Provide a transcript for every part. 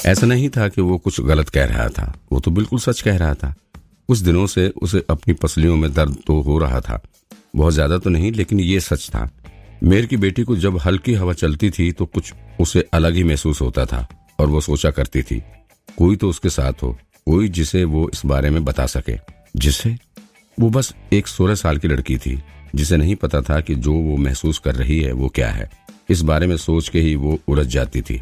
ऐसा नहीं था कि वो कुछ गलत कह रहा था, वो तो बिल्कुल सच कह रहा था। कुछ दिनों से उसे अपनी पसलियों में दर्द तो हो रहा था, बहुत ज्यादा तो नहीं, लेकिन ये सच था। मेयर की बेटी को जब हल्की हवा चलती थी तो कुछ उसे अलग ही महसूस होता था और वो सोचा करती थी, कोई तो उसके साथ हो, कोई जिसे वो इस बारे में बता सके। जिसे वो बस एक 16 साल की लड़की थी जिसे नहीं पता था कि जो वो महसूस कर रही है वो क्या है। इस बारे में सोच के ही वो उलझ जाती थी।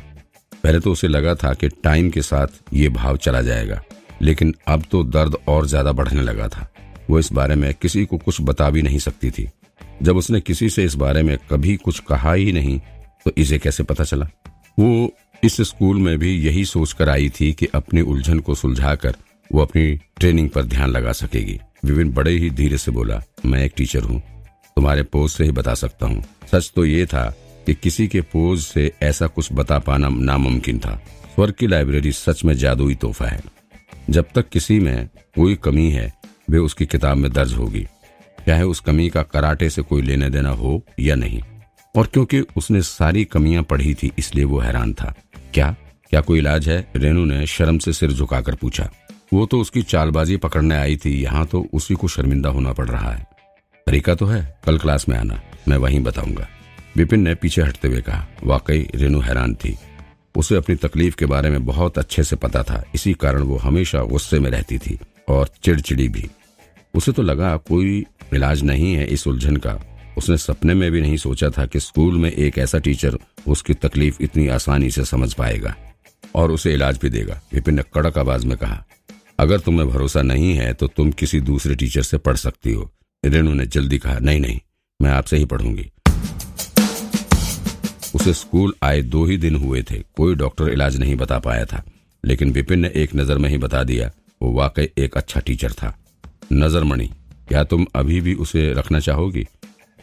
पहले तो उसे लगा था कि टाइम के साथ ये भाव चला जाएगा, लेकिन अब तो दर्द और ज्यादा बढ़ने लगा था। वो इस बारे में किसी को कुछ बता भी नहीं सकती थी। जब उसने किसी से इस बारे में कभी कुछ कहा ही नहीं तो इसे कैसे पता चला। वो इस स्कूल में भी यही सोच कर आई थी कि अपनी उलझन को सुलझाकर वो अपनी ट्रेनिंग पर ध्यान लगा सकेगी। विपिन बड़े ही धीरे से बोला, मैं एक टीचर हूँ, तुम्हारे पोज से ही बता सकता हूँ। सच तो ये था कि किसी के पोज से ऐसा कुछ बता पाना नामुमकिन था। स्वर्ग की लाइब्रेरी सच में जादुई तोहफा है। जब तक किसी में कोई कमी है वे उसकी किताब में दर्ज होगी, चाहे उस कमी का कराटे से कोई लेने देना हो या नहीं। और क्योंकि उसने सारी कमियां पढ़ी थी इसलिए वो हैरान था। क्या कोई इलाज है? रेनू ने शर्म से सिर झुकाकर पूछा। वो तो उसकी चालबाजी पकड़ने आई थी, यहाँ तो उसी को शर्मिंदा होना पड़ रहा है। तरीका तो है, कल क्लास में आना, मैं वहीं बताऊंगा। विपिन ने पीछे हटते हुए कहा। वाकई रेनू हैरान थी। उसे अपनी तकलीफ के बारे में बहुत अच्छे से पता था, इसी कारण वो हमेशा गुस्से में रहती थी और चिड़चिड़ी भी। उसे तो लगा कोई इलाज नहीं है इस उलझन का। उसने सपने में भी नहीं सोचा था कि स्कूल में एक ऐसा टीचर उसकी तकलीफ इतनी आसानी से समझ पाएगा और उसे इलाज भी देगा। विपिन ने कड़क आवाज में कहा, अगर तुम्हें भरोसा नहीं है तो तुम किसी दूसरे टीचर से पढ़ सकती हो। रेनू ने जल्दी कहा, नहीं, मैं आपसे ही पढ़ूंगी। उसे स्कूल आए 2 ही दिन हुए थे, कोई डॉक्टर इलाज नहीं बता पाया था, लेकिन विपिन ने एक नजर में ही बता दिया वो वाकई एक अच्छा टीचर था। नजर मणि, क्या तुम अभी भी उसे रखना चाहोगी?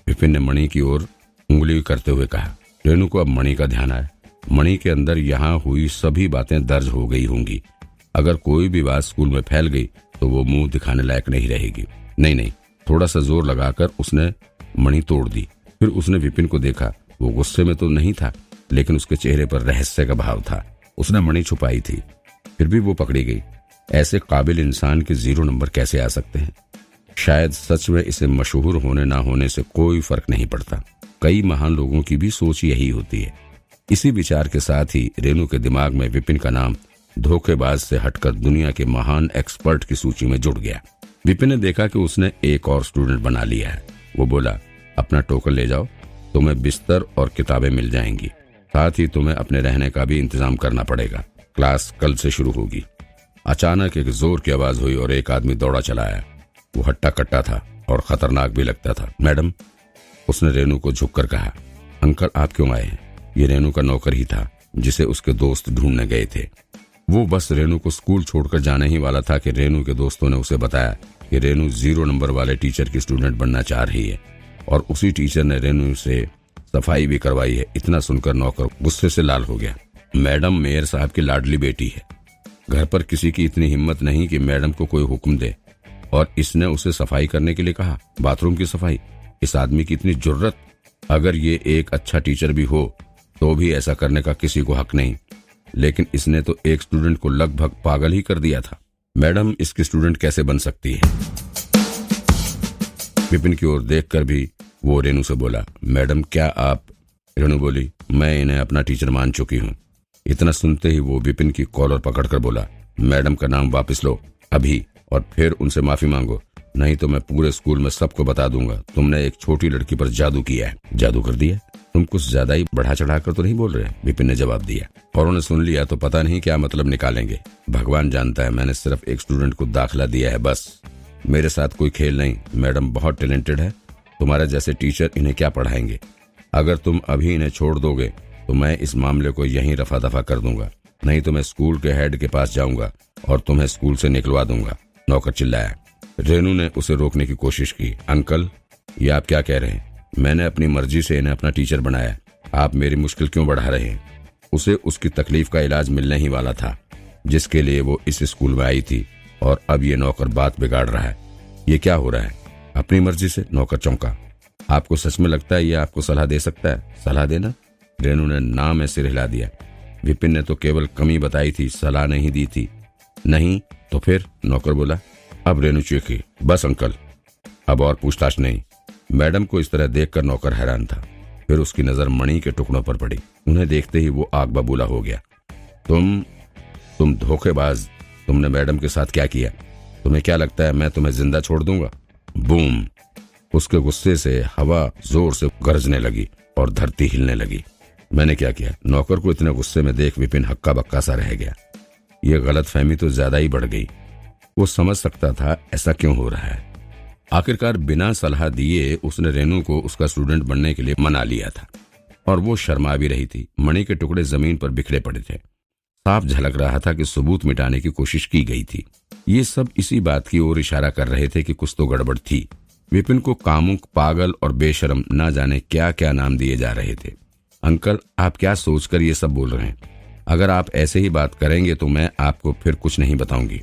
विपिन ने मणि की ओर उंगली करते हुए कहा। रेनू को अब मणि का ध्यान आया। मणि के अंदर यहाँ हुई सभी बातें दर्ज हो गई होंगी। अगर कोई भी बात स्कूल में फैल गई तो वो मुंह दिखाने लायक नहीं रहेगी। नहीं, थोड़ा सा जोर लगाकर उसने मणि तोड़ दी। फिर उसने विपिन को देखा। वो गुस्से में तो नहीं था, लेकिन उसके चेहरे पर रहस्य का भाव था। उसने मणि छुपाई थी, फिर भी वो पकड़ी गई। ऐसे काबिल इंसान के 0 नंबर कैसे आ सकते हैं? शायद सच में इसे मशहूर होने ना होने से कोई फर्क नहीं पड़ता। कई महान लोगों की भी सोच यही होती है। इसी विचार के साथ ही रेनू के दिमाग में विपिन का नाम धोखेबाज से हटकर दुनिया के महान एक्सपर्ट की सूची में जुड़ गया। विपिन ने देखा कि उसने एक और स्टूडेंट बना लिया है। वो बोला, अपना टोकन ले जाओ, तुम्हें बिस्तर और किताबें मिल जाएंगी, साथ ही तुम्हें अपने रहने का भी इंतजाम करना पड़ेगा। क्लास कल से शुरू होगी। अचानक एक जोर की आवाज हुई और एक आदमी दौड़ा चला आया। वो हट्टा कट्टा था और खतरनाक भी लगता था। मैडम, उसने रेनू को झुककर कहा। अंकल, आप क्यों आए हैं? ये रेनू का नौकर ही था जिसे उसके दोस्त ढूंढने गए थे। वो बस रेनू को स्कूल छोड़कर जाने ही वाला था कि रेनू के दोस्तों ने उसे बताया कि रेनू 0 नंबर वाले टीचर की स्टूडेंट बनना चाह रही है और उसी टीचर ने रेनू से सफाई भी करवाई है। इतना सुनकर नौकर गुस्से से लाल हो गया। मैडम मेयर साहब की लाडली बेटी है। घर पर किसी की इतनी हिम्मत नहीं कि मैडम को कोई हुक्म दे, और इसने उसे सफाई करने के लिए कहा। बाथरूम की सफाई? इस आदमी की इतनी जुर्रत! अगर ये एक अच्छा टीचर भी हो तो भी ऐसा करने का किसी को हक नहीं, लेकिन इसने तो एक स्टूडेंट को लगभग पागल ही कर दिया था। मैडम इसकी स्टूडेंट कैसे बन सकती है? विपिन की ओर देखकर भी वो रेनू से बोला, मैडम क्या आप? रेनू बोली, मैं इन्हें अपना टीचर मान चुकी हूँ। इतना सुनते ही वो विपिन की कॉलर पकड़कर बोला, मैडम का नाम वापस लो अभी, और फिर उनसे माफी मांगो, नहीं तो मैं पूरे स्कूल में सबको बता दूंगा तुमने एक छोटी लड़की पर जादू किया है। जादू कर दिया? तुम कुछ ज्यादा ही बढ़ा चढ़ाकर तो नहीं बोल रहे? विपिन ने जवाब दिया। और उन्होंने सुन लिया तो पता नहीं क्या मतलब निकालेंगे। भगवान जानता है, मैंने सिर्फ एक स्टूडेंट को दाखिला दिया है बस। मेरे साथ कोई खेल नहीं। मैडम बहुत टैलेंटेड है, तुम्हारे जैसे टीचर इन्हें क्या पढ़ाएंगे। अगर तुम अभी इन्हें छोड़ दोगे तो मैं इस मामले को यहीं रफा दफा कर दूंगा, नहीं तो मैं स्कूल के हेड के पास जाऊंगा और तुम्हें स्कूल से निकलवा दूंगा। नौकर चिल्लाया। रेनू ने उसे रोकने की कोशिश की। अंकल, ये आप क्या कह रहे हैं? मैंने अपनी मर्जी से इन्हें अपना टीचर बनाया, आप मेरी मुश्किल क्यों बढ़ा रहे हैं? उसे उसकी तकलीफ का इलाज मिलने ही वाला था जिसके लिए वो इस स्कूल में आई थी, और अब ये नौकर बात बिगाड़ रहा है। ये क्या हो रहा है? अपनी मर्जी से? नौकर चौंका। आपको सच में लगता है ये आपको सलाह दे सकता है? सलाह देना? रेनू ने ना में सिर हिला दिया। विपिन ने तो केवल कमी बताई थी, सलाह नहीं दी थी। नहीं तो फिर? नौकर बोला। अब रेनू चीखी, बस अंकल, अब और पूछताछ नहीं। मैडम को इस तरह देखकर नौकर हैरान था। फिर उसकी नजर मणि के टुकड़ों पर पड़ी। उन्हें देखते ही वो आग बबूला हो गया। तुम धोखेबाज, तुमने मैडम के साथ क्या किया? तुम्हें क्या लगता है मैं तुम्हें जिंदा छोड़ दूंगा? बूम! उसके गुस्से से हवा जोर से गरजने लगी और धरती हिलने लगी। मैंने क्या किया? नौकर को इतने गुस्से में देख विपिन हक्का बक्का सा रह गया। ये गलतफहमी तो ज्यादा ही बढ़ गई। वो समझ सकता था ऐसा क्यों हो रहा है। आखिरकार बिना सलाह दिए उसने रेनू को उसका स्टूडेंट बनने के लिए मना लिया था और वो शर्मा भी रही थी। मणि के टुकड़े जमीन पर बिखरे पड़े थे। साफ झलक रहा था कि सबूत मिटाने की कोशिश की गई थी। ये सब इसी बात की ओर इशारा कर रहे थे कि कुछ तो गड़बड़ थी। विपिन को कामुक, पागल और बेशरम न जाने क्या क्या नाम दिए जा रहे थे। अंकल, आप क्या सोचकर ये सब बोल रहे हैं? अगर आप ऐसे ही बात करेंगे तो मैं आपको फिर कुछ नहीं बताऊंगी।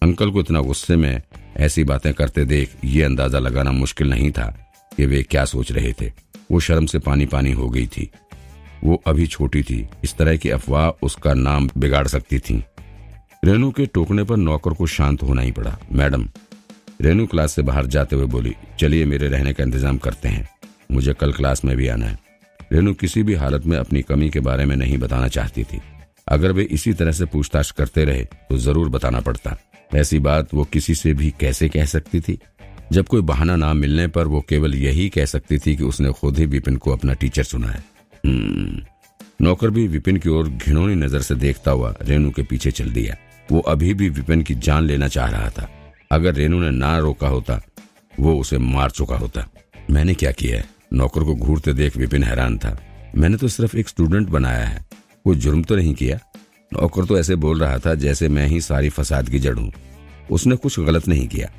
अंकल को इतना गुस्से में ऐसी बातें करते देख ये अंदाजा लगाना मुश्किल नहीं था कि वे क्या सोच रहे थे। वो शर्म से पानी पानी हो गई थी। वो अभी छोटी थी, इस तरह की अफवाह उसका नाम बिगाड़ सकती थी। रेनू के टोकने पर नौकर को शांत होना ही पड़ा। मैडम, रेनू क्लास से बाहर जाते हुए बोली, चलिए मेरे रहने का इंतजाम करते हैं, मुझे कल क्लास में भी आना है। रेनू किसी भी हालत में अपनी कमी के बारे में नहीं बताना चाहती थी। अगर वे इसी तरह से पूछताछ करते रहे तो जरूर बताना पड़ता। ऐसी बात वो किसी से भी कैसे कह सकती थी? जब कोई बहाना ना मिलने पर वो केवल यही कह सकती थी कि उसने खुद ही विपिन को अपना टीचर चुना है। नौकर भी विपिन की ओर घिनौनी नजर से देखता हुआ रेनू के पीछे चल दिया। वो अभी भी विपिन की जान लेना चाह रहा था। अगर रेनू ने ना रोका होता वो उसे मार चुका होता। मैंने क्या किया है? नौकर को घूरते देख विपिन हैरान था। मैंने तो सिर्फ एक स्टूडेंट बनाया है, कोई जुर्म तो नहीं किया। नौकर तो ऐसे बोल रहा था जैसे मैं ही सारी फसाद की जड़ हूँ। उसने कुछ गलत नहीं किया।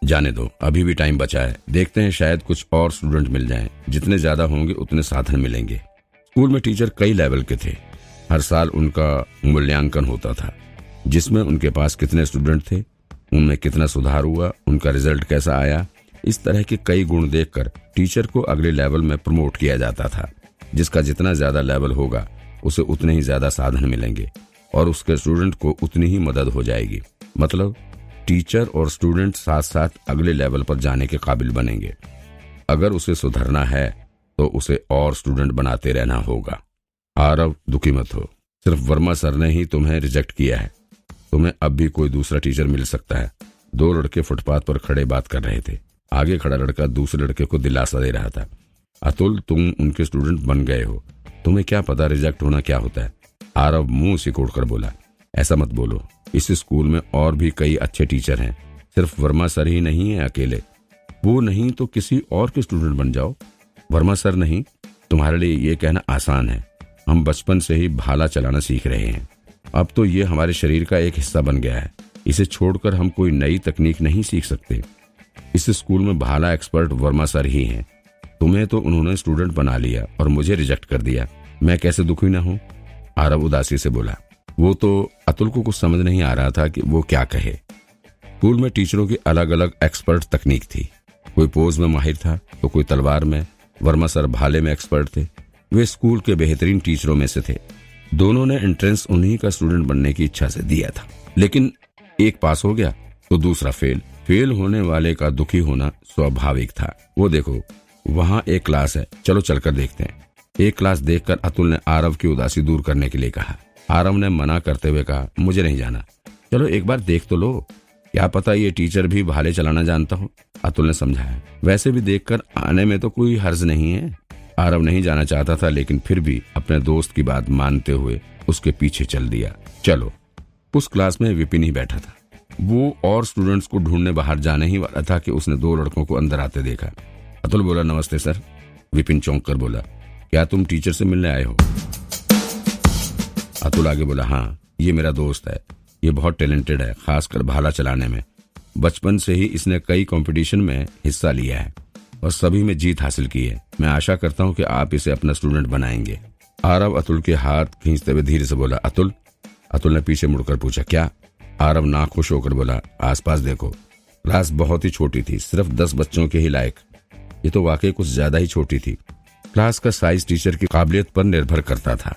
जाने दो, अभी भी टाइम बचा है। देखते हैं, शायद कुछ और स्टूडेंट मिल जाएं। जितने ज्यादा होंगे उतने साधन मिलेंगे। स्कूल में टीचर कई लेवल के थे। हर साल उनका मूल्यांकन होता था, जिसमें उनके पास कितने स्टूडेंट थे, उनमें कितना सुधार हुआ, उनका रिजल्ट कैसा आया। इस तरह के कई गुण देखकर टीचर को अगले लेवल में प्रमोट किया जाता था। जिसका जितना ज्यादा लेवल होगा उसे उतने ही ज्यादा साधन मिलेंगे और उसके स्टूडेंट को उतनी ही मदद हो जाएगी। मतलब टीचर और स्टूडेंट साथ साथ अगले लेवल पर जाने के काबिल बनेंगे। अगर उसे सुधरना है तो उसे और स्टूडेंट बनाते रहना होगा। आरव, दुखी मत हो। सिर्फ वर्मा सर ने ही तुम्हें रिजेक्ट किया है। तुम्हें अब भी कोई दूसरा टीचर मिल सकता है। दो लड़के फुटपाथ पर खड़े बात कर रहे थे। आगे खड़ा लड़का दूसरे लड़के को दिलासा दे रहा था। अतुल, तुम उनके स्टूडेंट बन गए हो। तुम्हें क्या पता रिजेक्ट होना क्या होता है? आरव मुंह सिकोड़कर बोला, ऐसा मत बोलो। इस स्कूल में और भी कई अच्छे टीचर हैं। सिर्फ वर्मा सर ही नहीं है अकेले। वो नहीं तो किसी और के स्टूडेंट बन जाओ। वर्मा सर नहीं, तुम्हारे लिए ये कहना आसान है। हम बचपन से ही भाला चलाना सीख रहे हैं। अब तो ये हमारे शरीर का एक हिस्सा बन गया है। इसे छोड़कर हम कोई नई तकनीक नहीं सीख सकते। इस स्कूल में भाला एक्सपर्ट वर्मा सर ही हैं। तुम्हें तो उन्होंने स्टूडेंट बना लिया और मुझे रिजेक्ट कर दिया। मैं कैसे दुखी ना हूँ? आरव उदासी से बोला। वो तो अतुल को कुछ समझ नहीं आ रहा था कि वो क्या कहे। स्कूल में टीचरों की अलग अलग एक्सपर्ट तकनीक थी। कोई पोज में माहिर था तो कोई तलवार में। वर्मा सर भाले में एक्सपर्ट थे। वे स्कूल के बेहतरीन टीचरों में से थे। दोनों ने एंट्रेंस उन्हीं का स्टूडेंट बनने की इच्छा से दिया था, लेकिन एक पास हो गया तो दूसरा फेल। फेल होने वाले का दुखी होना स्वाभाविक था। वो देखो, वहाँ एक क्लास है, चलो चलकर देखते हैं। एक क्लास देखकर अतुल ने आरव की उदासी दूर करने के लिए कहा। आरव ने मना करते हुए कहा, मुझे नहीं जाना। चलो एक बार देख तो लो, क्या पता ये टीचर भी भाले चलाना जानता हो। अतुल ने समझाया। वैसे भी देखकर आने में तो कोई हर्ज नहीं है। आरव नहीं जाना चाहता था, लेकिन फिर भी अपने दोस्त की बात मानते हुए उसके पीछे चल दिया। चलो। उस क्लास में विपिन ही बैठा था। वो और स्टूडेंट्स को ढूंढने बाहर जाने ही वाला था कि उसने दो लड़कों को अंदर आते देखा। अतुल बोला, नमस्ते सर। विपिन चौंक कर बोला, क्या तुम टीचर से मिलने आए हो? अतुल आगे बोला, हाँ, ये मेरा दोस्त है। ये बहुत टैलेंटेड है, खासकर भाला चलाने में। बचपन से ही इसने कई कंपटीशन में हिस्सा लिया है और सभी में जीत हासिल की है। मैं आशा करता हूँ कि आप इसे अपना स्टूडेंट बनाएंगे। आरव अतुल के हाथ खींचते हुए धीरे से बोला, अतुल। अतुल ने पीछे मुड़कर पूछा, क्या? आरव नाखुश होकर बोला, आसपास देखो। क्लास बहुत ही छोटी थी, सिर्फ 10 बच्चों के ही लायक। ये तो वाकई कुछ ज्यादा ही छोटी थी। क्लास का साइज टीचर की काबिलियत पर निर्भर करता था।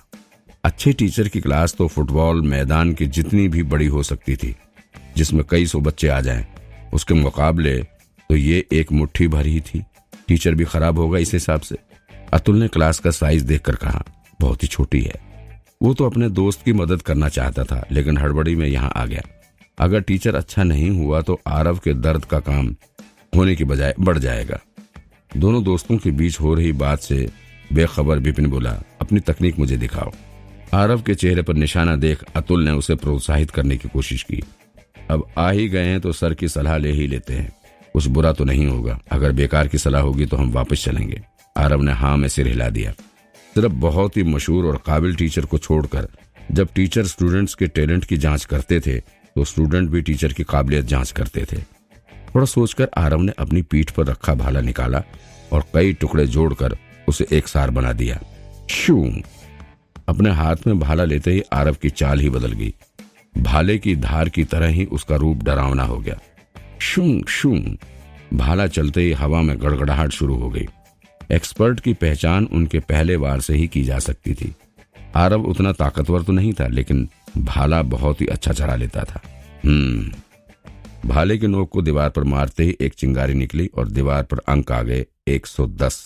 अच्छे टीचर की क्लास तो फुटबॉल मैदान की जितनी भी बड़ी हो सकती थी, जिसमें कई सौ बच्चे आ जाएं, उसके मुकाबले तो ये एक मुट्ठी भर ही थी। टीचर भी खराब होगा इस हिसाब से। अतुल ने क्लास का साइज देखकर कहा, बहुत ही छोटी है। वो तो अपने दोस्त की मदद करना चाहता था, लेकिन हड़बड़ी में यहाँ आ गया। अगर टीचर अच्छा नहीं हुआ तो आरव के दर्द का काम होने की बजाय बढ़ जाएगा। दोनों दोस्तों के बीच हो रही बात से बेखबर विपिन बोला, अपनी तकनीक मुझे दिखाओ। आरव के चेहरे पर निशाना देख अतुल ने उसे प्रोत्साहित करने की कोशिश की। अब आ ही गए हैं तो सर की सलाह ले ही लेते हैं, कुछ बुरा तो नहीं होगा। अगर बेकार की सलाह होगी तो हम वापस चलेंगे। आरव ने हाँ में सिर हिला दिया। सिर्फ बहुत ही मशहूर और काबिल टीचर को छोड़कर जब टीचर स्टूडेंट्स के टैलेंट की जांच करते थे तो स्टूडेंट भी टीचर की काबिलियत जांच करते थे। थोड़ा सोचकर आरव ने अपनी पीठ पर रखा भाला निकाला और कई टुकड़े जोड़कर उसे एक सार बना दिया। शू! अपने हाथ में भाला लेते ही आरव की चाल ही बदल गई। भाले की धार की तरह ही उसका रूप डरावना हो गया। शूं शूं! भाला चलते ही हवा में गड़गड़ाहट शुरू हो गई। एक्सपर्ट की पहचान उनके पहले वार से ही की जा सकती थी। आरव उतना ताकतवर तो नहीं था, लेकिन भाला बहुत ही अच्छा चला लेता था। भाले के नोक को दीवार पर मारते ही एक चिंगारी निकली और दीवार पर अंक आ गए 110।